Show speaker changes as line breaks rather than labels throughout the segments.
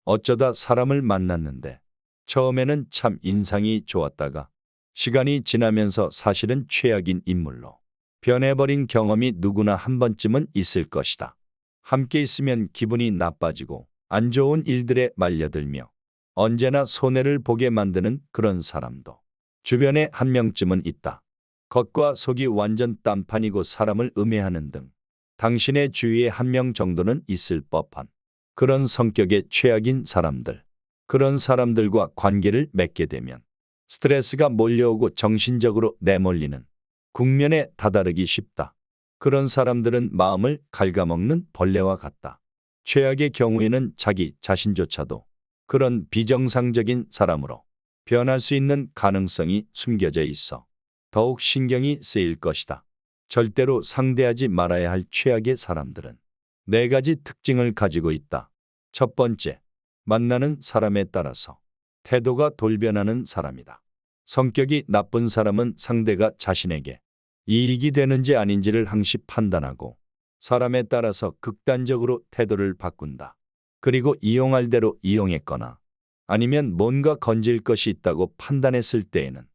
어쩌다 사람을 만났는데 처음에는 참 인상이 좋았다가 시간이 지나면서 사실은 최악인 인물로 변해버린 경험이 누구나 한 번쯤은 있을 것이다. 함께 있으면 기분이 나빠지고 안 좋은 일들에 말려들며 언제나 손해를 보게 만드는 그런 사람도 주변에 한 명쯤은 있다. 겉과 속이 완전 딴판이고 사람을 음해하는 등 당신의 주위에 한 명 정도는 있을 법한 그런 성격의 최악인 사람들. 그런 사람들과 관계를 맺게 되면 스트레스가 몰려오고 정신적으로 내몰리는 국면에 다다르기 쉽다. 그런 사람들은 마음을 갉아먹는 벌레와 같다. 최악의 경우에는 자기 자신조차도 그런 비정상적인 사람으로 변할 수 있는 가능성이 숨겨져 있어 더욱 신경이 쓰일 것이다. 절대로 상대하지 말아야 할 최악의 사람들은 네 가지 특징을 가지고 있다. 첫 번째, 만나는 사람에 따라서 태도가 돌변하는 사람이다. 성격이 나쁜 사람은 상대가 자신에게 이익이 되는지 아닌지를 항시 판단하고 사람에 따라서 극단적으로 태도를 바꾼다. 그리고 이용할 대로 이용했거나 아니면 뭔가 건질 것이 있다고 판단했을 때에는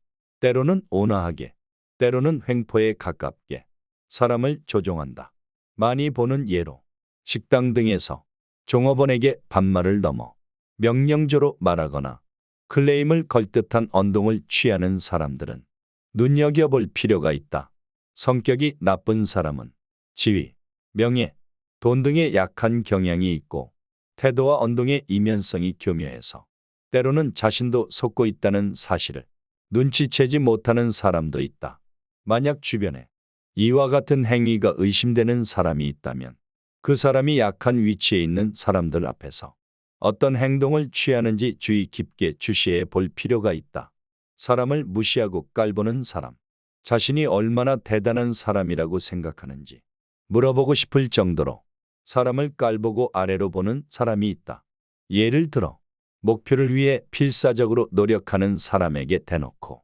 때로는 온화하게, 때로는 횡포에 가깝게 사람을 조종한다. 많이 보는 예로 식당 등에서 종업원에게 반말을 넘어 명령조로 말하거나 클레임을 걸 듯한 언동을 취하는 사람들은 눈여겨볼 필요가 있다. 성격이 나쁜 사람은 지위, 명예, 돈 등에 약한 경향이 있고 태도와 언동의 이면성이 교묘해서 때로는 자신도 속고 있다는 사실을 눈치채지 못하는 사람도 있다. 만약 주변에 이와 같은 행위가 의심되는 사람이 있다면 그 사람이 약한 위치에 있는 사람들 앞에서 어떤 행동을 취하는지 주의 깊게 주시해 볼 필요가 있다. 사람을 무시하고 깔보는 사람, 자신이 얼마나 대단한 사람이라고 생각하는지 물어보고 싶을 정도로 사람을 깔보고 아래로 보는 사람이 있다. 예를 들어 목표를 위해 필사적으로 노력하는 사람에게 대놓고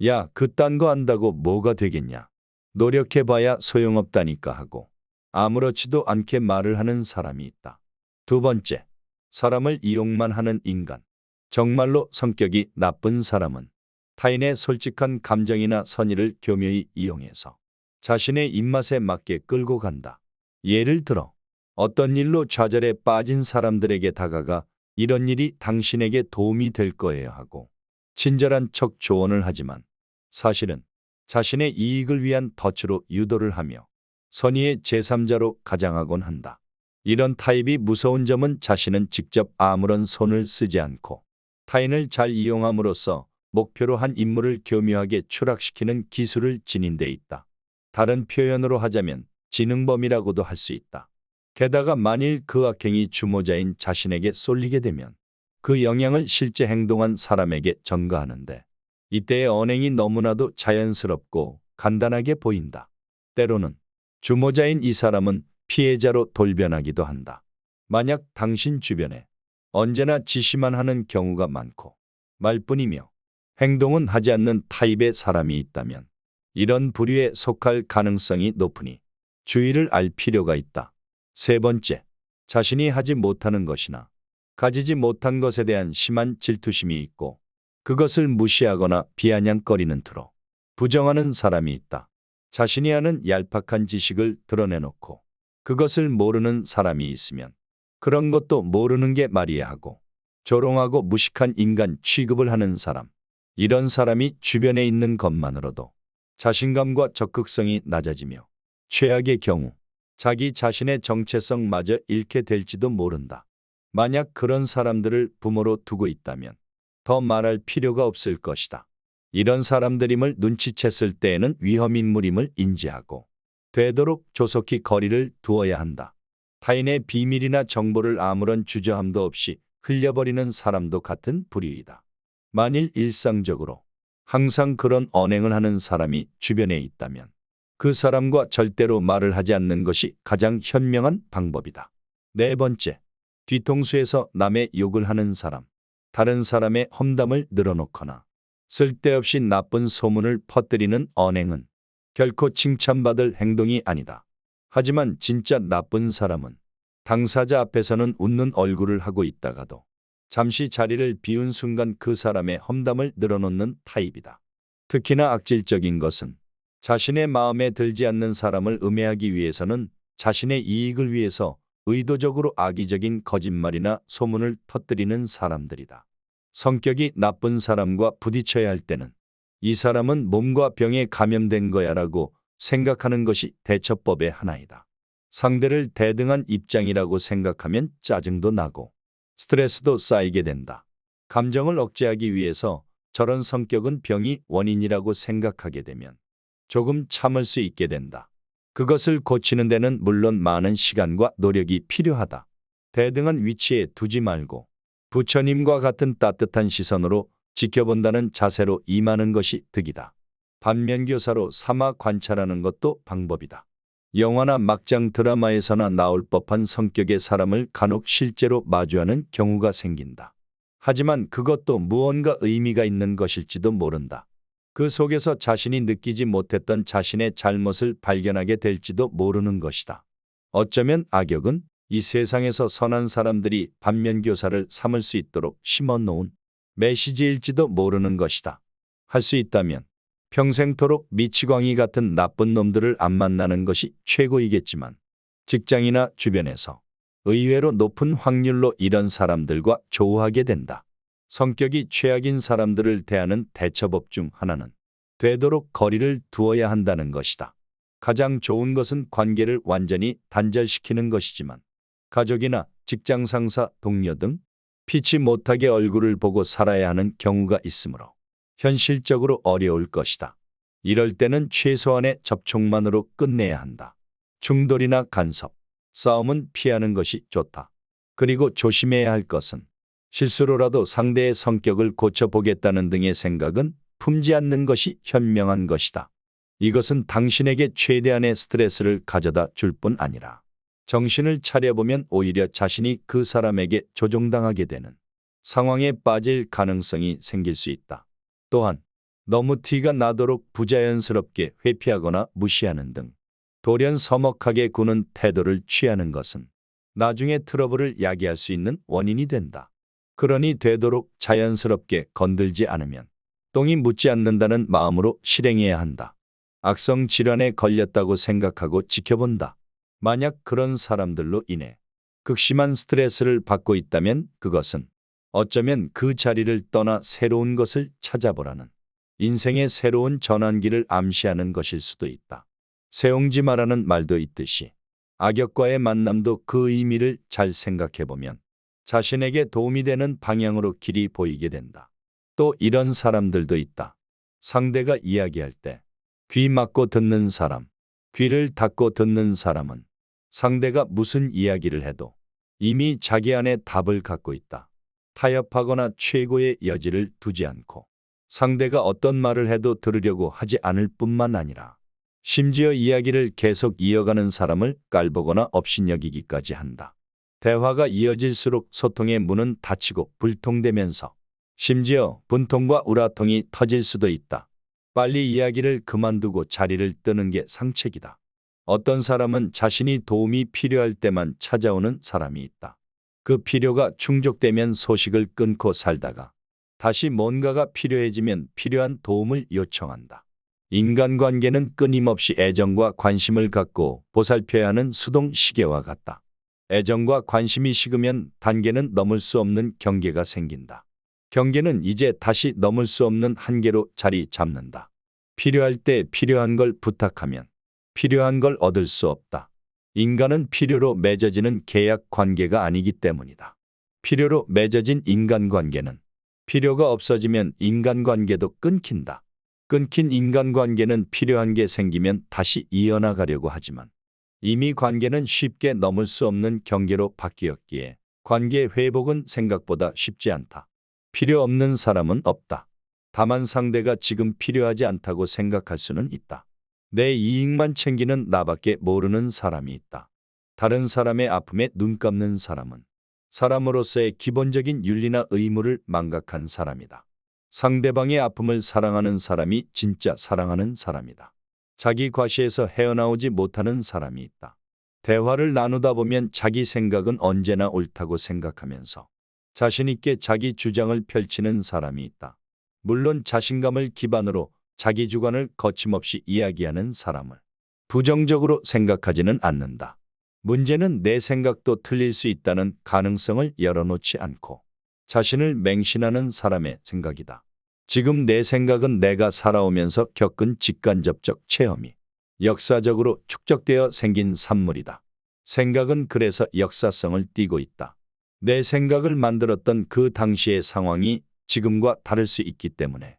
야, 그딴 거 한다고 뭐가 되겠냐. 노력해봐야 소용없다니까 하고 아무렇지도 않게 말을 하는 사람이 있다. 두 번째, 사람을 이용만 하는 인간. 정말로 성격이 나쁜 사람은 타인의 솔직한 감정이나 선의를 교묘히 이용해서 자신의 입맛에 맞게 끌고 간다. 예를 들어 어떤 일로 좌절에 빠진 사람들에게 다가가 이런 일이 당신에게 도움이 될 거예요 하고 친절한 척 조언을 하지만 사실은 자신의 이익을 위한 덫으로 유도를 하며 선의의 제3자로 가장하곤 한다. 이런 타입이 무서운 점은 자신은 직접 아무런 손을 쓰지 않고 타인을 잘 이용함으로써 목표로 한 임무를 교묘하게 추락시키는 기술을 지닌 데 있다. 다른 표현으로 하자면 지능범이라고도 할 수 있다. 게다가 만일 그 악행이 주모자인 자신에게 쏠리게 되면 그 영향을 실제 행동한 사람에게 전가하는데 이때의 언행이 너무나도 자연스럽고 간단하게 보인다. 때로는 주모자인 이 사람은 피해자로 돌변하기도 한다. 만약 당신 주변에 언제나 지시만 하는 경우가 많고 말뿐이며 행동은 하지 않는 타입의 사람이 있다면 이런 부류에 속할 가능성이 높으니 주의를 알 필요가 있다. 세 번째, 자신이 하지 못하는 것이나 가지지 못한 것에 대한 심한 질투심이 있고 그것을 무시하거나 비아냥거리는 투로 부정하는 사람이 있다. 자신이 하는 얄팍한 지식을 드러내놓고 그것을 모르는 사람이 있으면 그런 것도 모르는 게 말이야 하고 조롱하고 무식한 인간 취급을 하는 사람. 이런 사람이 주변에 있는 것만으로도 자신감과 적극성이 낮아지며 최악의 경우 자기 자신의 정체성마저 잃게 될지도 모른다. 만약 그런 사람들을 부모로 두고 있다면 더 말할 필요가 없을 것이다. 이런 사람들임을 눈치챘을 때에는 위험인물임을 인지하고 되도록 조속히 거리를 두어야 한다. 타인의 비밀이나 정보를 아무런 주저함도 없이 흘려버리는 사람도 같은 부류이다. 만일 일상적으로 항상 그런 언행을 하는 사람이 주변에 있다면 그 사람과 절대로 말을 하지 않는 것이 가장 현명한 방법이다. 네 번째, 뒤통수에서 남의 욕을 하는 사람. 다른 사람의 험담을 늘어놓거나 쓸데없이 나쁜 소문을 퍼뜨리는 언행은 결코 칭찬받을 행동이 아니다. 하지만 진짜 나쁜 사람은 당사자 앞에서는 웃는 얼굴을 하고 있다가도 잠시 자리를 비운 순간 그 사람의 험담을 늘어놓는 타입이다. 특히나 악질적인 것은 자신의 마음에 들지 않는 사람을 음해하기 위해서는 자신의 이익을 위해서 의도적으로 악의적인 거짓말이나 소문을 터뜨리는 사람들이다. 성격이 나쁜 사람과 부딪혀야 할 때는 이 사람은 몸과 병에 감염된 거야라고 생각하는 것이 대처법의 하나이다. 상대를 대등한 입장이라고 생각하면 짜증도 나고 스트레스도 쌓이게 된다. 감정을 억제하기 위해서 저런 성격은 병이 원인이라고 생각하게 되면 조금 참을 수 있게 된다. 그것을 고치는 데는 물론 많은 시간과 노력이 필요하다. 대등한 위치에 두지 말고 부처님과 같은 따뜻한 시선으로 지켜본다는 자세로 임하는 것이 득이다. 반면교사로 삼아 관찰하는 것도 방법이다. 영화나 막장 드라마에서나 나올 법한 성격의 사람을 간혹 실제로 마주하는 경우가 생긴다. 하지만 그것도 무언가 의미가 있는 것일지도 모른다. 그 속에서 자신이 느끼지 못했던 자신의 잘못을 발견하게 될지도 모르는 것이다. 어쩌면 악역은 이 세상에서 선한 사람들이 반면교사를 삼을 수 있도록 심어놓은 메시지일지도 모르는 것이다. 할 수 있다면 평생토록 미치광이 같은 나쁜 놈들을 안 만나는 것이 최고이겠지만 직장이나 주변에서 의외로 높은 확률로 이런 사람들과 조우하게 된다. 성격이 최악인 사람들을 대하는 대처법 중 하나는 되도록 거리를 두어야 한다는 것이다. 가장 좋은 것은 관계를 완전히 단절시키는 것이지만 가족이나 직장 상사, 동료 등 피치 못하게 얼굴을 보고 살아야 하는 경우가 있으므로 현실적으로 어려울 것이다. 이럴 때는 최소한의 접촉만으로 끝내야 한다. 충돌이나 간섭, 싸움은 피하는 것이 좋다. 그리고 조심해야 할 것은 실수로라도 상대의 성격을 고쳐보겠다는 등의 생각은 품지 않는 것이 현명한 것이다. 이것은 당신에게 최대한의 스트레스를 가져다 줄 뿐 아니라 정신을 차려보면 오히려 자신이 그 사람에게 조종당하게 되는 상황에 빠질 가능성이 생길 수 있다. 또한 너무 티가 나도록 부자연스럽게 회피하거나 무시하는 등 돌연 서먹하게 구는 태도를 취하는 것은 나중에 트러블을 야기할 수 있는 원인이 된다. 그러니 되도록 자연스럽게 건들지 않으면 똥이 묻지 않는다는 마음으로 실행해야 한다. 악성 질환에 걸렸다고 생각하고 지켜본다. 만약 그런 사람들로 인해 극심한 스트레스를 받고 있다면 그것은 어쩌면 그 자리를 떠나 새로운 것을 찾아보라는 인생의 새로운 전환기를 암시하는 것일 수도 있다. 세옹지마라는 말도 있듯이 악역과의 만남도 그 의미를 잘 생각해보면 자신에게 도움이 되는 방향으로 길이 보이게 된다. 또 이런 사람들도 있다. 상대가 이야기할 때 귀 막고 듣는 사람, 귀를 닫고 듣는 사람은 상대가 무슨 이야기를 해도 이미 자기 안에 답을 갖고 있다. 타협하거나 최고의 여지를 두지 않고 상대가 어떤 말을 해도 들으려고 하지 않을 뿐만 아니라 심지어 이야기를 계속 이어가는 사람을 깔보거나 업신여기기까지 한다. 대화가 이어질수록 소통의 문은 닫히고 불통되면서 심지어 분통과 우라통이 터질 수도 있다. 빨리 이야기를 그만두고 자리를 뜨는 게 상책이다. 어떤 사람은 자신이 도움이 필요할 때만 찾아오는 사람이 있다. 그 필요가 충족되면 소식을 끊고 살다가 다시 뭔가가 필요해지면 필요한 도움을 요청한다. 인간관계는 끊임없이 애정과 관심을 갖고 보살펴야 하는 수동 시계와 같다. 애정과 관심이 식으면 단계는 넘을 수 없는 경계가 생긴다. 경계는 이제 다시 넘을 수 없는 한계로 자리 잡는다. 필요할 때 필요한 걸 부탁하면 필요한 걸 얻을 수 없다. 인간은 필요로 맺어지는 계약 관계가 아니기 때문이다. 필요로 맺어진 인간관계는 필요가 없어지면 인간관계도 끊긴다. 끊긴 인간관계는 필요한 게 생기면 다시 이어나가려고 하지만 이미 관계는 쉽게 넘을 수 없는 경계로 바뀌었기에 관계 회복은 생각보다 쉽지 않다. 필요 없는 사람은 없다. 다만 상대가 지금 필요하지 않다고 생각할 수는 있다. 내 이익만 챙기는 나밖에 모르는 사람이 있다. 다른 사람의 아픔에 눈 감는 사람은 사람으로서의 기본적인 윤리나 의무를 망각한 사람이다. 상대방의 아픔을 사랑하는 사람이 진짜 사랑하는 사람이다. 자기 과시에서 헤어나오지 못하는 사람이 있다. 대화를 나누다 보면 자기 생각은 언제나 옳다고 생각하면서 자신 있게 자기 주장을 펼치는 사람이 있다. 물론 자신감을 기반으로 자기 주관을 거침없이 이야기하는 사람을 부정적으로 생각하지는 않는다. 문제는 내 생각도 틀릴 수 있다는 가능성을 열어놓지 않고 자신을 맹신하는 사람의 생각이다. 지금 내 생각은 내가 살아오면서 겪은 직간접적 체험이 역사적으로 축적되어 생긴 산물이다. 생각은 그래서 역사성을 띠고 있다. 내 생각을 만들었던 그 당시의 상황이 지금과 다를 수 있기 때문에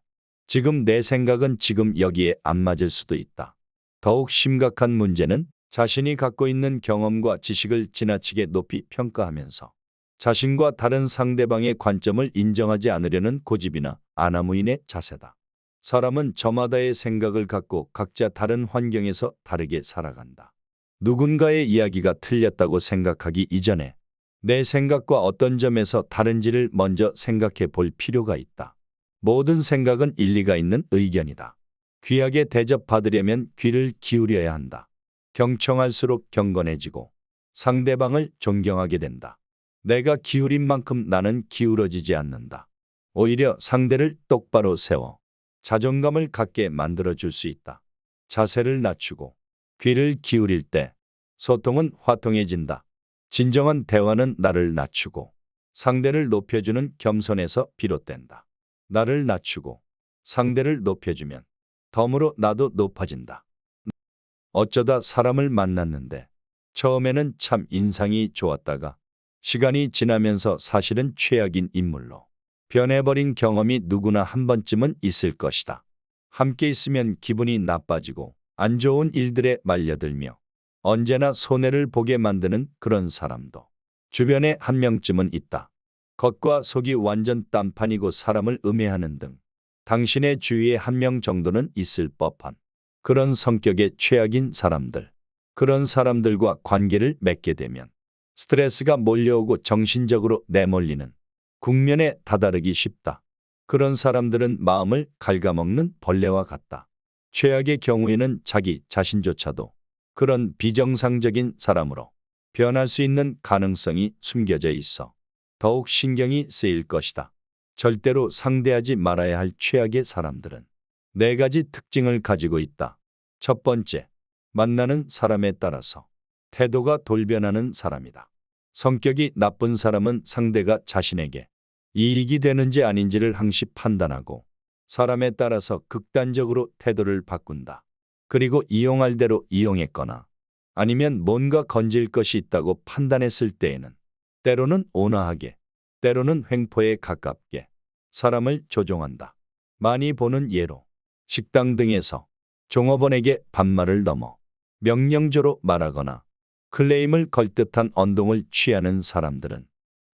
지금 내 생각은 지금 여기에 안 맞을 수도 있다. 더욱 심각한 문제는 자신이 갖고 있는 경험과 지식을 지나치게 높이 평가하면서 자신과 다른 상대방의 관점을 인정하지 않으려는 고집이나 아나무인의 자세다. 사람은 저마다의 생각을 갖고 각자 다른 환경에서 다르게 살아간다. 누군가의 이야기가 틀렸다고 생각하기 이전에 내 생각과 어떤 점에서 다른지를 먼저 생각해 볼 필요가 있다. 모든 생각은 일리가 있는 의견이다. 귀하게 대접받으려면 귀를 기울여야 한다. 경청할수록 경건해지고 상대방을 존경하게 된다. 내가 기울인 만큼 나는 기울어지지 않는다. 오히려 상대를 똑바로 세워 자존감을 갖게 만들어줄 수 있다. 자세를 낮추고 귀를 기울일 때 소통은 화통해진다. 진정한 대화는 나를 낮추고 상대를 높여주는 겸손에서 비롯된다. 나를 낮추고 상대를 높여주면 덤으로 나도 높아진다. 어쩌다 사람을 만났는데 처음에는 참 인상이 좋았다가 시간이 지나면서 사실은 최악인 인물로 변해버린 경험이 누구나 한 번쯤은 있을 것이다. 함께 있으면 기분이 나빠지고 안 좋은 일들에 말려들며 언제나 손해를 보게 만드는 그런 사람도 주변에 한 명쯤은 있다. 겉과 속이 완전 딴판이고 사람을 음해하는 등 당신의 주위에 한 명 정도는 있을 법한 그런 성격의 최악인 사람들. 그런 사람들과 관계를 맺게 되면 스트레스가 몰려오고 정신적으로 내몰리는 국면에 다다르기 쉽다. 그런 사람들은 마음을 갉아먹는 벌레와 같다. 최악의 경우에는 자기 자신조차도 그런 비정상적인 사람으로 변할 수 있는 가능성이 숨겨져 있어 더욱 신경이 쓰일 것이다. 절대로 상대하지 말아야 할 최악의 사람들은 네 가지 특징을 가지고 있다. 첫 번째, 만나는 사람에 따라서 태도가 돌변하는 사람이다. 성격이 나쁜 사람은 상대가 자신에게 이익이 되는지 아닌지를 항시 판단하고 사람에 따라서 극단적으로 태도를 바꾼다. 그리고 이용할 대로 이용했거나 아니면 뭔가 건질 것이 있다고 판단했을 때에는 때로는 온화하게, 때로는 횡포에 가깝게 사람을 조종한다. 많이 보는 예로 식당 등에서 종업원에게 반말을 넘어 명령조로 말하거나 클레임을 걸 듯한 언동을 취하는 사람들은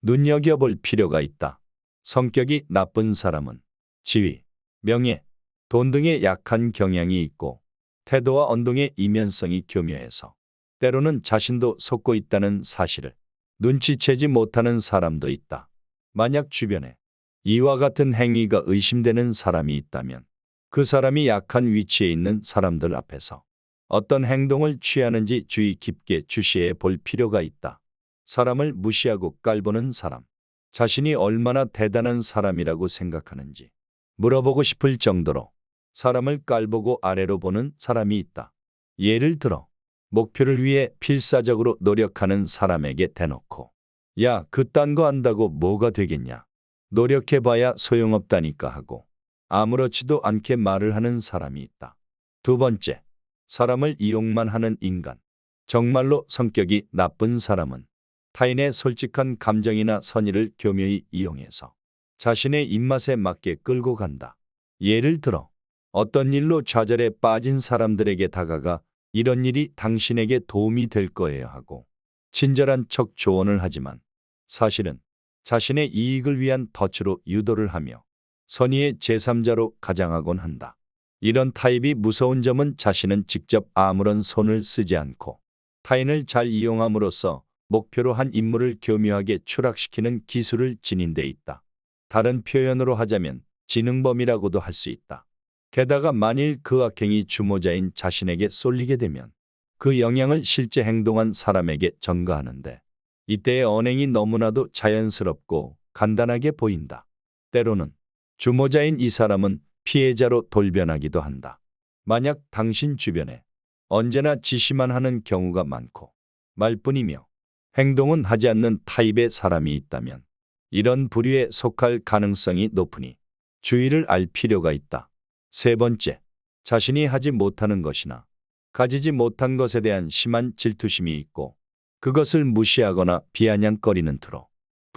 눈여겨볼 필요가 있다. 성격이 나쁜 사람은 지위, 명예, 돈 등의 약한 경향이 있고 태도와 언동의 이면성이 교묘해서 때로는 자신도 속고 있다는 사실을 눈치채지 못하는 사람도 있다. 만약 주변에 이와 같은 행위가 의심되는 사람이 있다면 그 사람이 약한 위치에 있는 사람들 앞에서 어떤 행동을 취하는지 주의 깊게 주시해 볼 필요가 있다. 사람을 무시하고 깔보는 사람, 자신이 얼마나 대단한 사람이라고 생각하는지 물어보고 싶을 정도로 사람을 깔보고 아래로 보는 사람이 있다. 예를 들어 목표를 위해 필사적으로 노력하는 사람에게 대놓고 야, 그딴 거 한다고 뭐가 되겠냐. 노력해봐야 소용없다니까 하고 아무렇지도 않게 말을 하는 사람이 있다. 두 번째, 사람을 이용만 하는 인간. 정말로 성격이 나쁜 사람은 타인의 솔직한 감정이나 선의를 교묘히 이용해서 자신의 입맛에 맞게 끌고 간다. 예를 들어 어떤 일로 좌절에 빠진 사람들에게 다가가 이런 일이 당신에게 도움이 될 거예요 하고 친절한 척 조언을 하지만 사실은 자신의 이익을 위한 덫으로 유도를 하며 선의의 제3자로 가장하곤 한다. 이런 타입이 무서운 점은 자신은 직접 아무런 손을 쓰지 않고 타인을 잘 이용함으로써 목표로 한 임무를 교묘하게 추락시키는 기술을 지닌 데 있다. 다른 표현으로 하자면 지능범이라고도 할 수 있다. 게다가 만일 그 악행이 주모자인 자신에게 쏠리게 되면 그 영향을 실제 행동한 사람에게 전가하는데 이때의 언행이 너무나도 자연스럽고 간단하게 보인다. 때로는 주모자인 이 사람은 피해자로 돌변하기도 한다. 만약 당신 주변에 언제나 지시만 하는 경우가 많고 말뿐이며 행동은 하지 않는 타입의 사람이 있다면 이런 부류에 속할 가능성이 높으니 주의를 알 필요가 있다. 세 번째, 자신이 하지 못하는 것이나 가지지 못한 것에 대한 심한 질투심이 있고 그것을 무시하거나 비아냥거리는 투로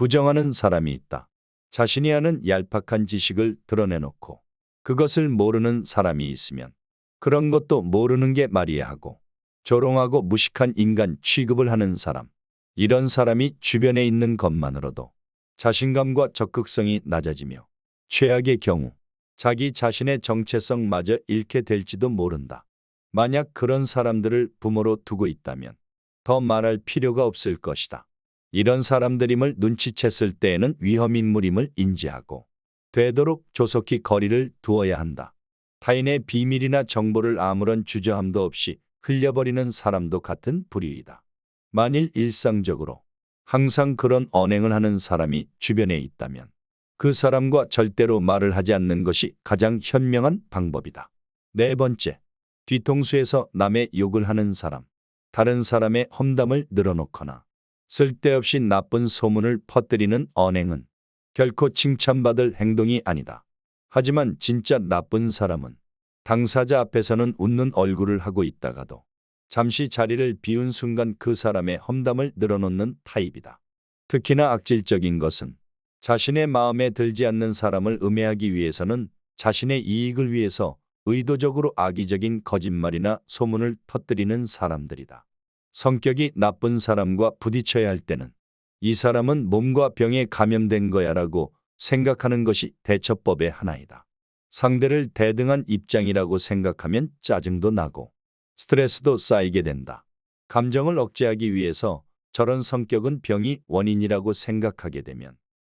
부정하는 사람이 있다. 자신이 하는 얄팍한 지식을 드러내놓고 그것을 모르는 사람이 있으면 그런 것도 모르는 게 말이야 하고 조롱하고 무식한 인간 취급을 하는 사람. 이런 사람이 주변에 있는 것만으로도 자신감과 적극성이 낮아지며 최악의 경우 자기 자신의 정체성마저 잃게 될지도 모른다. 만약 그런 사람들을 부모로 두고 있다면 더 말할 필요가 없을 것이다. 이런 사람들임을 눈치챘을 때에는 위험인물임을 인지하고 되도록 조속히 거리를 두어야 한다. 타인의 비밀이나 정보를 아무런 주저함도 없이 흘려버리는 사람도 같은 부류이다. 만일 일상적으로 항상 그런 언행을 하는 사람이 주변에 있다면 그 사람과 절대로 말을 하지 않는 것이 가장 현명한 방법이다. 네 번째, 뒤통수에서 남의 욕을 하는 사람. 다른 사람의 험담을 늘어놓거나 쓸데없이 나쁜 소문을 퍼뜨리는 언행은 결코 칭찬받을 행동이 아니다. 하지만 진짜 나쁜 사람은 당사자 앞에서는 웃는 얼굴을 하고 있다가도 잠시 자리를 비운 순간 그 사람의 험담을 늘어놓는 타입이다. 특히나 악질적인 것은 자신의 마음에 들지 않는 사람을 음해하기 위해서는 자신의 이익을 위해서 의도적으로 악의적인 거짓말이나 소문을 터뜨리는 사람들이다. 성격이 나쁜 사람과 부딪혀야 할 때는 이 사람은 몸과 병에 감염된 거야라고 생각하는 것이 대처법의 하나이다. 상대를 대등한 입장이라고 생각하면 짜증도 나고 스트레스도 쌓이게 된다. 감정을 억제하기 위해서 저런 성격은 병이 원인이라고 생각하게 되면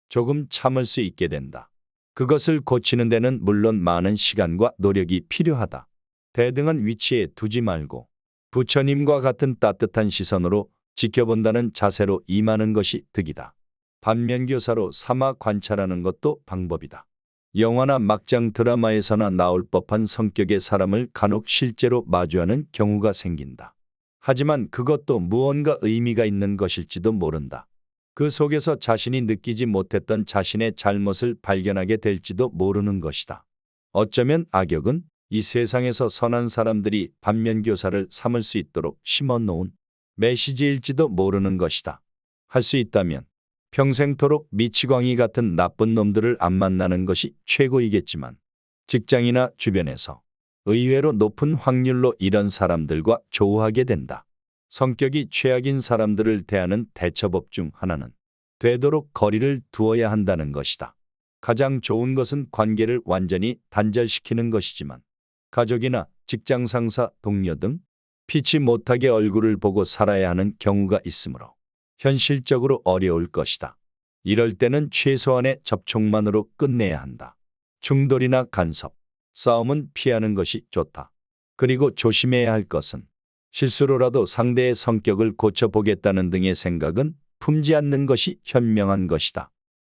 조금 참을 수 있게 된다. 그것을 고치는 데는 물론 많은 시간과 노력이 필요하다. 대등한 위치에 두지 말고 부처님과 같은 따뜻한 시선으로 지켜본다는 자세로 임하는 것이 득이다. 반면교사로 삼아 관찰하는 것도 방법이다. 영화나 막장 드라마에서나 나올 법한 성격의 사람을 간혹 실제로 마주하는 경우가 생긴다. 하지만 그것도 무언가 의미가 있는 것일지도 모른다. 그 속에서 자신이 느끼지 못했던 자신의 잘못을 발견하게 될지도 모르는 것이다. 어쩌면 악역은 이 세상에서 선한 사람들이 반면교사를 삼을 수 있도록 심어놓은 메시지일지도 모르는 것이다. 할 수 있다면 평생토록 미치광이 같은 나쁜 놈들을 안 만나는 것이 최고이겠지만 직장이나 주변에서 의외로 높은 확률로 이런 사람들과 조우하게 된다. 성격이 최악인 사람들을 대하는 대처법 중 하나는 되도록 거리를 두어야 한다는 것이다. 가장 좋은 것은 관계를 완전히 단절시키는 것이지만 가족이나 직장 상사, 동료 등 피치 못하게 얼굴을 보고 살아야 하는 경우가 있으므로 현실적으로 어려울 것이다. 이럴 때는 최소한의 접촉만으로 끝내야 한다. 충돌이나 간섭, 싸움은 피하는 것이 좋다. 그리고 조심해야 할 것은 실수로라도 상대의 성격을 고쳐보겠다는 등의 생각은 품지 않는 것이 현명한 것이다.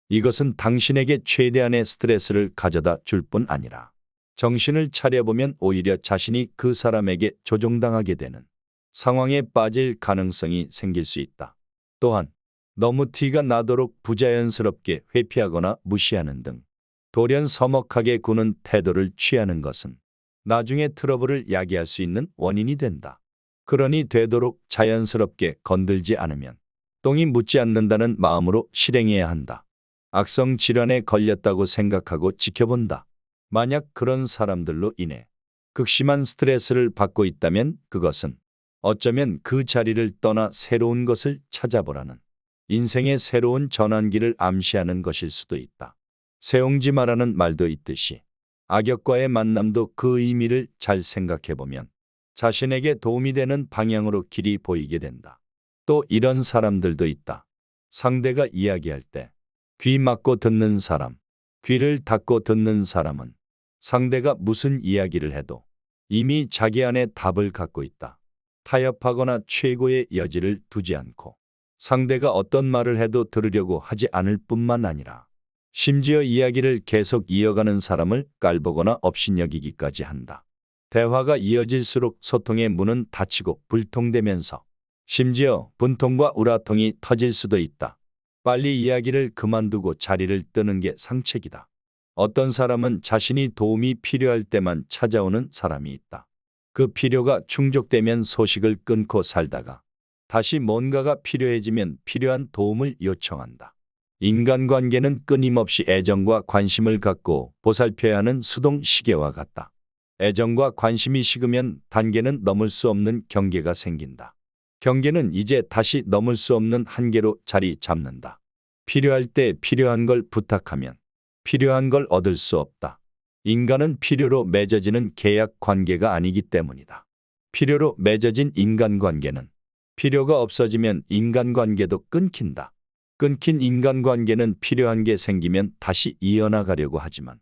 이것은 당신에게 최대한의 스트레스를 가져다 줄 뿐 아니라 정신을 차려보면 오히려 자신이 그 사람에게 조종당하게 되는 상황에 빠질 가능성이 생길 수 있다. 또한 너무 티가 나도록 부자연스럽게 회피하거나 무시하는 등 돌연 서먹하게 구는 태도를 취하는 것은 나중에 트러블을 야기할 수 있는 원인이 된다. 그러니 되도록 자연스럽게 건들지 않으면 똥이 묻지 않는다는 마음으로 실행해야 한다. 악성 질환에 걸렸다고 생각하고 지켜본다. 만약 그런 사람들로 인해 극심한 스트레스를 받고 있다면 그것은 어쩌면 그 자리를 떠나 새로운 것을 찾아보라는 인생의 새로운 전환기를 암시하는 것일 수도 있다. 세옹지마라는 말도 있듯이 악역과의 만남도 그 의미를 잘 생각해보면 자신에게 도움이 되는 방향으로 길이 보이게 된다. 또 이런 사람들도 있다. 상대가 이야기할 때 귀 막고 듣는 사람, 귀를 닫고 듣는 사람은 상대가 무슨 이야기를 해도 이미 자기 안에 답을 갖고 있다. 타협하거나 최고의 여지를 두지 않고 상대가 어떤 말을 해도 들으려고 하지 않을 뿐만 아니라 심지어 이야기를 계속 이어가는 사람을 깔보거나 업신여기기까지 한다. 대화가 이어질수록 소통의 문은 닫히고 불통되면서 심지어 분통과 우라통이 터질 수도 있다. 빨리 이야기를 그만두고 자리를 뜨는 게 상책이다. 어떤 사람은 자신이 도움이 필요할 때만 찾아오는 사람이 있다. 그 필요가 충족되면 소식을 끊고 살다가 다시 뭔가가 필요해지면 필요한 도움을 요청한다. 인간관계는 끊임없이 애정과 관심을 갖고 보살펴야 하는 수동 시계와 같다. 애정과 관심이 식으면 단계는 넘을 수 없는 경계가 생긴다. 경계는 이제 다시 넘을 수 없는 한계로 자리 잡는다. 필요할 때 필요한 걸 부탁하면 필요한 걸 얻을 수 없다. 인간은 필요로 맺어지는 계약 관계가 아니기 때문이다. 필요로 맺어진 인간관계는 필요가 없어지면 인간관계도 끊긴다. 끊긴 인간관계는 필요한 게 생기면 다시 이어나가려고 하지만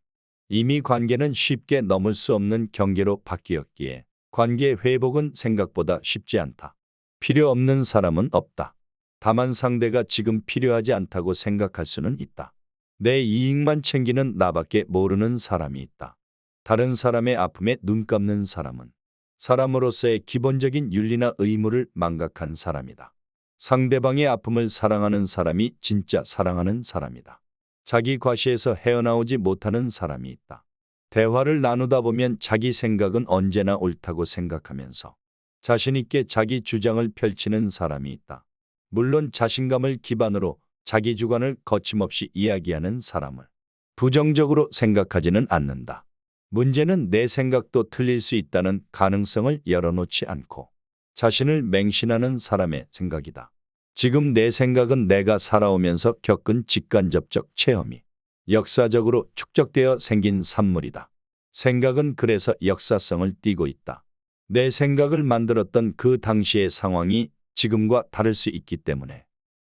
이미 관계는 쉽게 넘을 수 없는 경계로 바뀌었기에 관계 회복은 생각보다 쉽지 않다. 필요 없는 사람은 없다. 다만 상대가 지금 필요하지 않다고 생각할 수는 있다. 내 이익만 챙기는 나밖에 모르는 사람이 있다. 다른 사람의 아픔에 눈 감는 사람은 사람으로서의 기본적인 윤리나 의무를 망각한 사람이다. 상대방의 아픔을 사랑하는 사람이 진짜 사랑하는 사람이다. 자기 과시에서 헤어나오지 못하는 사람이 있다. 대화를 나누다 보면 자기 생각은 언제나 옳다고 생각하면서 자신 있게 자기 주장을 펼치는 사람이 있다. 물론 자신감을 기반으로 자기 주관을 거침없이 이야기하는 사람을 부정적으로 생각하지는 않는다. 문제는 내 생각도 틀릴 수 있다는 가능성을 열어놓지 않고 자신을 맹신하는 사람의 생각이다. 지금 내 생각은 내가 살아오면서 겪은 직간접적 체험이 역사적으로 축적되어 생긴 산물이다. 생각은 그래서 역사성을 띠고 있다. 내 생각을 만들었던 그 당시의 상황이 지금과 다를 수 있기 때문에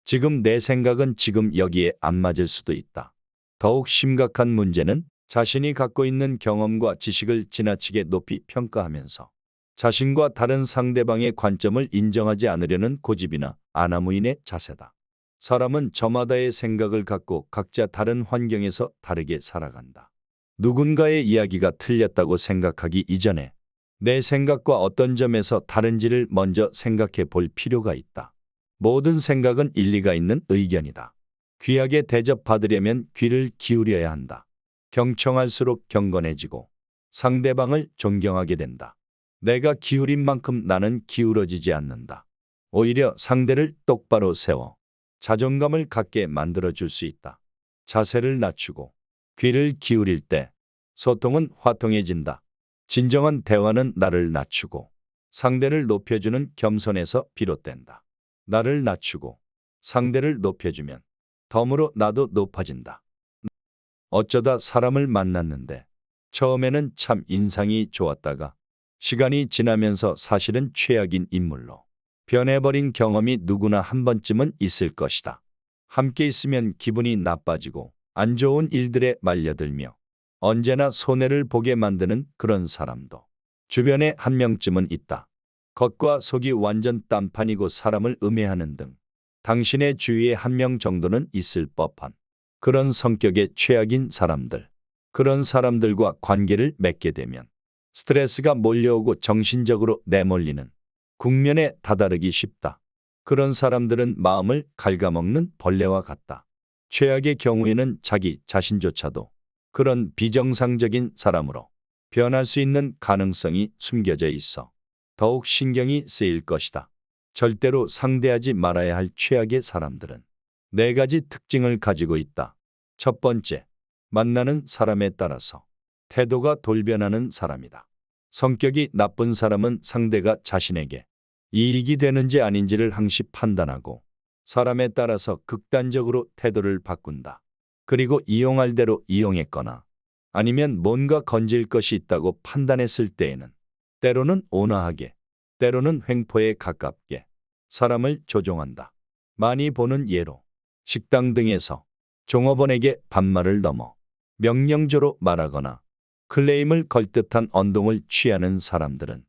지금 내 생각은 지금 여기에 안 맞을 수도 있다. 더욱 심각한 문제는 자신이 갖고 있는 경험과 지식을 지나치게 높이 평가하면서 자신과 다른 상대방의 관점을 인정하지 않으려는 고집이나 아나무인의 자세다. 사람은 저마다의 생각을 갖고 각자 다른 환경에서 다르게 살아간다. 누군가의 이야기가 틀렸다고 생각하기 이전에 내 생각과 어떤 점에서 다른지를 먼저 생각해 볼 필요가 있다. 모든 생각은 일리가 있는 의견이다. 귀하게 대접받으려면 귀를 기울여야 한다. 경청할수록 경건해지고 상대방을 존경하게 된다. 내가 기울인 만큼 나는 기울어지지 않는다. 오히려 상대를 똑바로 세워 자존감을 갖게 만들어줄 수 있다. 자세를 낮추고 귀를 기울일 때 소통은 화통해진다. 진정한 대화는 나를 낮추고 상대를 높여주는 겸손에서 비롯된다. 나를 낮추고 상대를 높여주면 덤으로 나도 높아진다. 어쩌다 사람을 만났는데 처음에는 참 인상이 좋았다가 시간이 지나면서 사실은 최악인 인물로 변해버린 경험이 누구나 한 번쯤은 있을 것이다. 함께 있으면 기분이 나빠지고 안 좋은 일들에 말려들며 언제나 손해를 보게 만드는 그런 사람도 주변에 한 명쯤은 있다. 겉과 속이 완전 딴판이고 사람을 음해하는 등 당신의 주위에 한 명 정도는 있을 법한 그런 성격의 최악인 사람들. 그런 사람들과 관계를 맺게 되면 스트레스가 몰려오고 정신적으로 내몰리는 국면에 다다르기 쉽다. 그런 사람들은 마음을 갉아먹는 벌레와 같다. 최악의 경우에는 자기 자신조차도 그런 비정상적인 사람으로 변할 수 있는 가능성이 숨겨져 있어 더욱 신경이 쓰일 것이다. 절대로 상대하지 말아야 할 최악의 사람들은 네 가지 특징을 가지고 있다. 첫 번째, 만나는 사람에 따라서 태도가 돌변하는 사람이다. 성격이 나쁜 사람은 상대가 자신에게 이익이 되는지 아닌지를 항시 판단하고 사람에 따라서 극단적으로 태도를 바꾼다. 그리고 이용할 대로 이용했거나 아니면 뭔가 건질 것이 있다고 판단했을 때에는 때로는 온화하게, 때로는 횡포에 가깝게 사람을 조종한다. 많이 보는 예로 식당 등에서 종업원에게 반말을 넘어 명령조로 말하거나 클레임을 걸 듯한 언동을 취하는 사람들은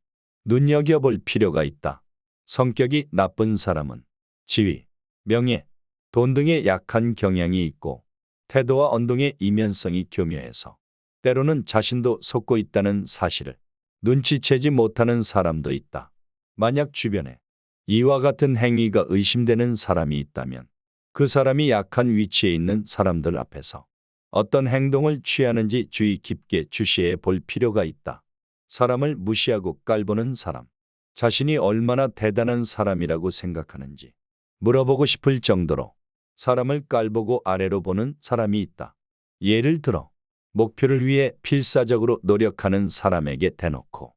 눈여겨볼 필요가 있다. 성격이 나쁜 사람은 지위, 명예, 돈 등의 약한 경향이 있고 태도와 언동의 이면성이 교묘해서 때로는 자신도 속고 있다는 사실을 눈치채지 못하는 사람도 있다. 만약 주변에 이와 같은 행위가 의심되는 사람이 있다면 그 사람이 약한 위치에 있는 사람들 앞에서 어떤 행동을 취하는지 주의 깊게 주시해 볼 필요가 있다. 사람을 무시하고 깔보는 사람, 자신이 얼마나 대단한 사람이라고 생각하는지 물어보고 싶을 정도로 사람을 깔보고 아래로 보는 사람이 있다. 예를 들어 목표를 위해 필사적으로 노력하는 사람에게 대놓고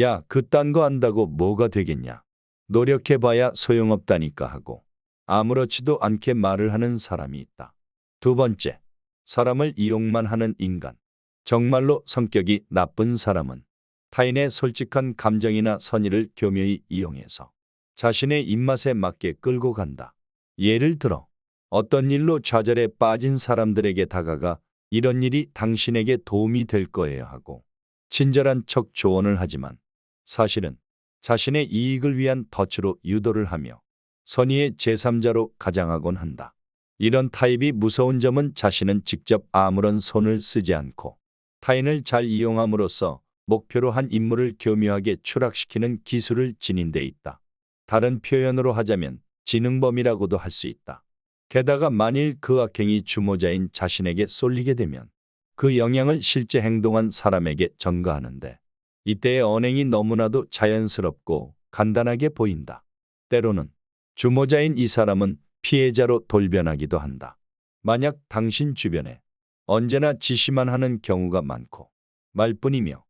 야, 그딴 거 안다고 뭐가 되겠냐. 노력해봐야 소용없다니까 하고 아무렇지도 않게 말을 하는 사람이 있다. 두 번째, 사람을 이용만 하는 인간. 정말로 성격이 나쁜 사람은 타인의 솔직한 감정이나 선의를 교묘히 이용해서 자신의 입맛에 맞게 끌고 간다. 예를 들어 어떤 일로 좌절에 빠진 사람들에게 다가가 이런 일이 당신에게 도움이 될 거예요 하고 친절한 척 조언을 하지만 사실은 자신의 이익을 위한 덫으로 유도를 하며 선의의 제3자로 가장하곤 한다. 이런 타입이 무서운 점은 자신은 직접 아무런 손을 쓰지 않고 타인을 잘 이용함으로써 목표로 한 임무를 교묘하게 추락시키는 기술을 지닌 데 있다. 다른 표현으로 하자면 지능범이라고도 할 수 있다. 게다가 만일 그 악행이 주모자인 자신에게 쏠리게 되면 그 영향을 실제 행동한 사람에게 전가하는데 이때의 언행이 너무나도 자연스럽고 간단하게 보인다. 때로는 주모자인 이 사람은 피해자로 돌변하기도 한다. 만약 당신 주변에 언제나 지시만 하는 경우가 많고 말뿐이며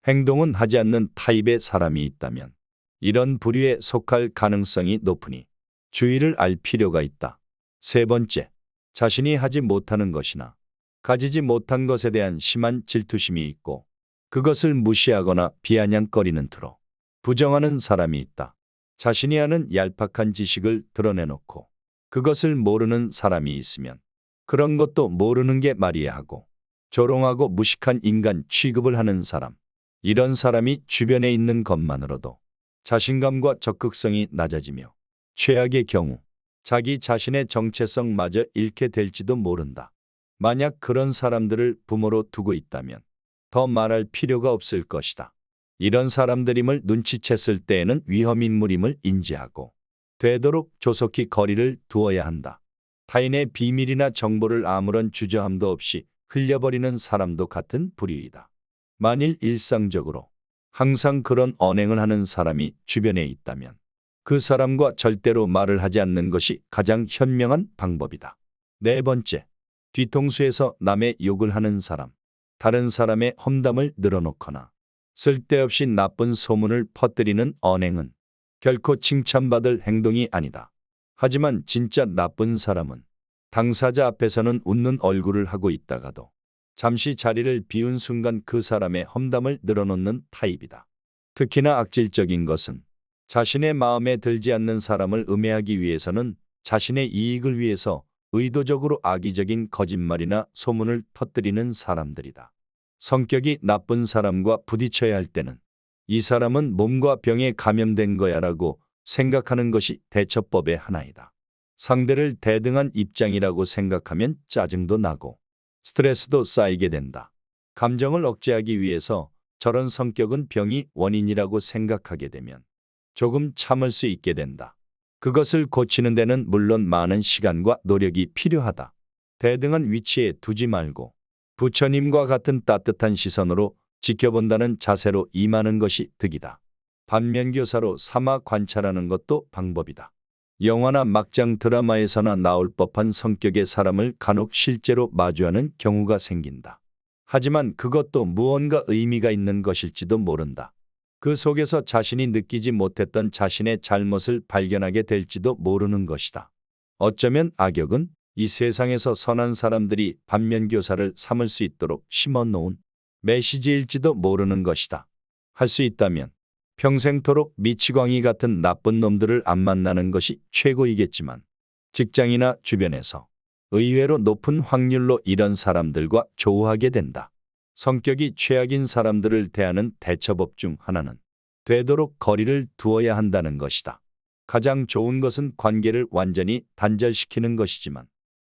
행동은 하지 않는 타입의 사람이 있다면 이런 부류에 속할 가능성이 높으니 주의를 알 필요가 있다. 세 번째, 자신이 하지 못하는 것이나 가지지 못한 것에 대한 심한 질투심이 있고 그것을 무시하거나 비아냥거리는 투로 부정하는 사람이 있다. 자신이 하는 얄팍한 지식을 드러내놓고 그것을 모르는 사람이 있으면 그런 것도 모르는 게 말이야 하고 조롱하고 무식한 인간 취급을 하는 사람. 이런 사람이 주변에 있는 것만으로도 자신감과 적극성이 낮아지며 최악의 경우 자기 자신의 정체성마저 잃게 될지도 모른다. 만약 그런 사람들을 부모로 두고 있다면 더 말할 필요가 없을 것이다. 이런 사람들임을 눈치챘을 때에는 위험인물임을 인지하고 되도록 조속히 거리를 두어야 한다. 타인의 비밀이나 정보를 아무런 주저함도 없이 흘려버리는 사람도 같은 부류이다. 만일 일상적으로 항상 그런 언행을 하는 사람이 주변에 있다면 그 사람과 절대로 말을 하지 않는 것이 가장 현명한 방법이다. 네 번째, 뒤통수에서 남의 욕을 하는 사람. 다른 사람의 험담을 늘어놓거나 쓸데없이 나쁜 소문을 퍼뜨리는 언행은 결코 칭찬받을 행동이 아니다. 하지만 진짜 나쁜 사람은 당사자 앞에서는 웃는 얼굴을 하고 있다가도 잠시 자리를 비운 순간 그 사람의 험담을 늘어놓는 타입이다. 특히나 악질적인 것은 자신의 마음에 들지 않는 사람을 음해하기 위해서는 자신의 이익을 위해서 의도적으로 악의적인 거짓말이나 소문을 터뜨리는 사람들이다. 성격이 나쁜 사람과 부딪혀야 할 때는 이 사람은 몸과 병에 감염된 거야라고 생각하는 것이 대처법의 하나이다. 상대를 대등한 입장이라고 생각하면 짜증도 나고 스트레스도 쌓이게 된다. 감정을 억제하기 위해서 저런 성격은 병이 원인이라고 생각하게 되면 조금 참을 수 있게 된다. 그것을 고치는 데는 물론 많은 시간과 노력이 필요하다. 대등한 위치에 두지 말고 부처님과 같은 따뜻한 시선으로 지켜본다는 자세로 임하는 것이 득이다. 반면교사로 삼아 관찰하는 것도 방법이다. 영화나 막장 드라마에서나 나올 법한 성격의 사람을 간혹 실제로 마주하는 경우가 생긴다. 하지만 그것도 무언가 의미가 있는 것일지도 모른다. 그 속에서 자신이 느끼지 못했던 자신의 잘못을 발견하게 될지도 모르는 것이다. 어쩌면 악역은 이 세상에서 선한 사람들이 반면교사를 삼을 수 있도록 심어놓은 메시지일지도 모르는 것이다. 할 수 있다면 평생토록 미치광이 같은 나쁜 놈들을 안 만나는 것이 최고이겠지만 직장이나 주변에서 의외로 높은 확률로 이런 사람들과 조우하게 된다. 성격이 최악인 사람들을 대하는 대처법 중 하나는 되도록 거리를 두어야 한다는 것이다. 가장 좋은 것은 관계를 완전히 단절시키는 것이지만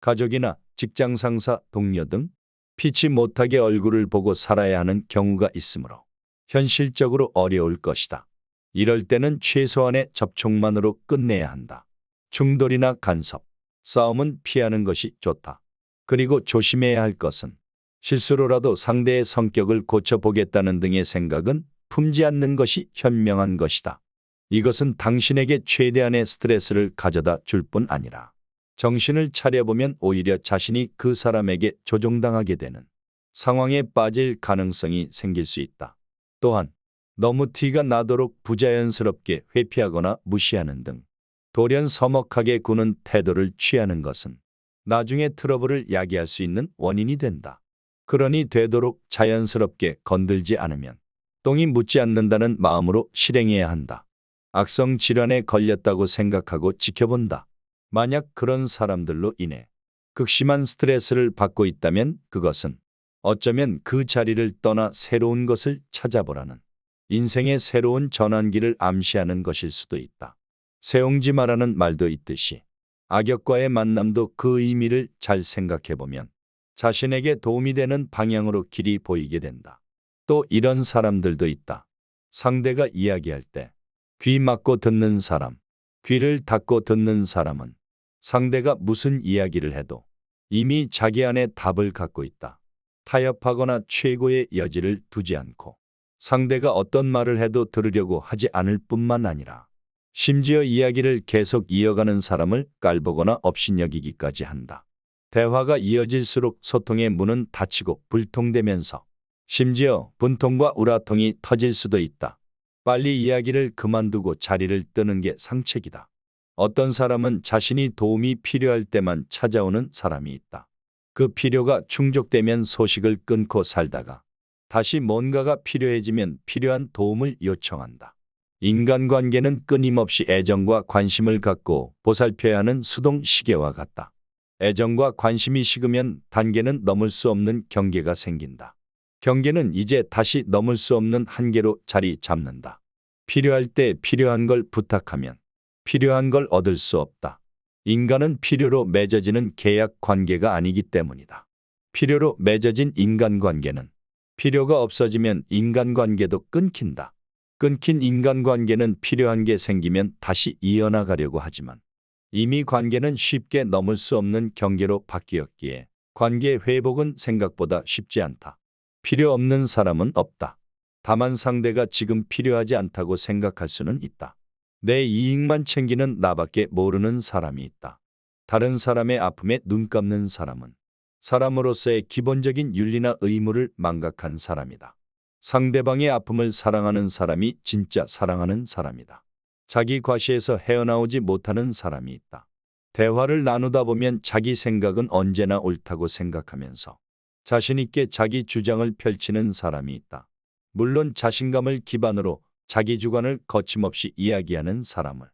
가족이나 직장 상사, 동료 등 피치 못하게 얼굴을 보고 살아야 하는 경우가 있으므로 현실적으로 어려울 것이다. 이럴 때는 최소한의 접촉만으로 끝내야 한다. 충돌이나 간섭, 싸움은 피하는 것이 좋다. 그리고 조심해야 할 것은 실수로라도 상대의 성격을 고쳐보겠다는 등의 생각은 품지 않는 것이 현명한 것이다. 이것은 당신에게 최대한의 스트레스를 가져다 줄 뿐 아니라 정신을 차려보면 오히려 자신이 그 사람에게 조종당하게 되는 상황에 빠질 가능성이 생길 수 있다. 또한 너무 티가 나도록 부자연스럽게 회피하거나 무시하는 등 돌연 서먹하게 구는 태도를 취하는 것은 나중에 트러블을 야기할 수 있는 원인이 된다. 그러니 되도록 자연스럽게 건들지 않으면 똥이 묻지 않는다는 마음으로 실행해야 한다. 악성 질환에 걸렸다고 생각하고 지켜본다. 만약 그런 사람들로 인해 극심한 스트레스를 받고 있다면 그것은 어쩌면 그 자리를 떠나 새로운 것을 찾아보라는 인생의 새로운 전환기를 암시하는 것일 수도 있다. 세옹지마라는 말도 있듯이 악역과의 만남도 그 의미를 잘 생각해보면 자신에게 도움이 되는 방향으로 길이 보이게 된다. 또 이런 사람들도 있다. 상대가 이야기할 때 귀 막고 듣는 사람, 귀를 닫고 듣는 사람은 상대가 무슨 이야기를 해도 이미 자기 안에 답을 갖고 있다. 타협하거나 최고의 여지를 두지 않고 상대가 어떤 말을 해도 들으려고 하지 않을 뿐만 아니라 심지어 이야기를 계속 이어가는 사람을 깔보거나 업신여기기까지 한다. 대화가 이어질수록 소통의 문은 닫히고 불통되면서 심지어 분통과 우라통이 터질 수도 있다. 빨리 이야기를 그만두고 자리를 뜨는 게 상책이다. 어떤 사람은 자신이 도움이 필요할 때만 찾아오는 사람이 있다. 그 필요가 충족되면 소식을 끊고 살다가 다시 뭔가가 필요해지면 필요한 도움을 요청한다. 인간관계는 끊임없이 애정과 관심을 갖고 보살펴야 하는 수동 시계와 같다. 애정과 관심이 식으면 단계는 넘을 수 없는 경계가 생긴다. 경계는 이제 다시 넘을 수 없는 한계로 자리 잡는다. 필요할 때 필요한 걸 부탁하면 필요한 걸 얻을 수 없다. 인간은 필요로 맺어지는 계약 관계가 아니기 때문이다. 필요로 맺어진 인간관계는 필요가 없어지면 인간관계도 끊긴다. 끊긴 인간관계는 필요한 게 생기면 다시 이어나가려고 하지만 이미 관계는 쉽게 넘을 수 없는 경계로 바뀌었기에 관계 회복은 생각보다 쉽지 않다. 필요 없는 사람은 없다. 다만 상대가 지금 필요하지 않다고 생각할 수는 있다. 내 이익만 챙기는 나밖에 모르는 사람이 있다. 다른 사람의 아픔에 눈 감는 사람은 사람으로서의 기본적인 윤리나 의무를 망각한 사람이다. 상대방의 아픔을 사랑하는 사람이 진짜 사랑하는 사람이다. 자기 과시에서 헤어나오지 못하는 사람이 있다. 대화를 나누다 보면 자기 생각은 언제나 옳다고 생각하면서 자신 있게 자기 주장을 펼치는 사람이 있다. 물론 자신감을 기반으로 자기 주관을 거침없이 이야기하는 사람을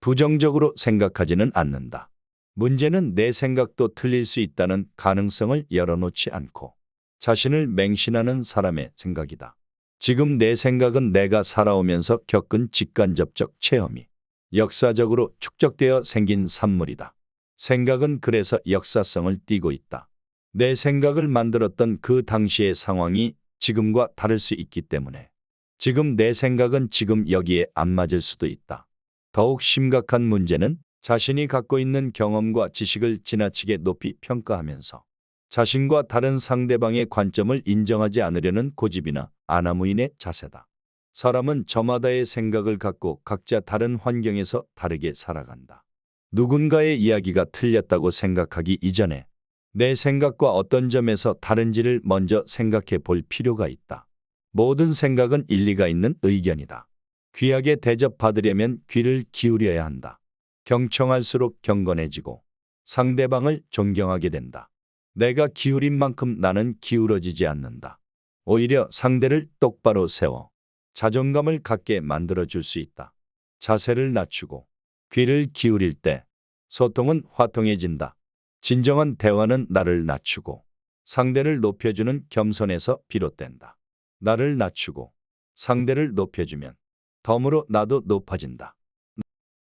부정적으로 생각하지는 않는다. 문제는 내 생각도 틀릴 수 있다는 가능성을 열어놓지 않고 자신을 맹신하는 사람의 생각이다. 지금 내 생각은 내가 살아오면서 겪은 직간접적 체험이 역사적으로 축적되어 생긴 산물이다. 생각은 그래서 역사성을 띠고 있다. 내 생각을 만들었던 그 당시의 상황이 지금과 다를 수 있기 때문에 지금 내 생각은 지금 여기에 안 맞을 수도 있다. 더욱 심각한 문제는 자신이 갖고 있는 경험과 지식을 지나치게 높이 평가하면서 자신과 다른 상대방의 관점을 인정하지 않으려는 고집이나 아나무인의 자세다. 사람은 저마다의 생각을 갖고 각자 다른 환경에서 다르게 살아간다. 누군가의 이야기가 틀렸다고 생각하기 이전에 내 생각과 어떤 점에서 다른지를 먼저 생각해 볼 필요가 있다. 모든 생각은 일리가 있는 의견이다. 귀하게 대접받으려면 귀를 기울여야 한다. 경청할수록 경건해지고 상대방을 존경하게 된다. 내가 기울인 만큼 나는 기울어지지 않는다. 오히려 상대를 똑바로 세워 자존감을 갖게 만들어줄 수 있다. 자세를 낮추고 귀를 기울일 때 소통은 화통해진다. 진정한 대화는 나를 낮추고 상대를 높여주는 겸손에서 비롯된다. 나를 낮추고 상대를 높여주면 덤으로 나도 높아진다.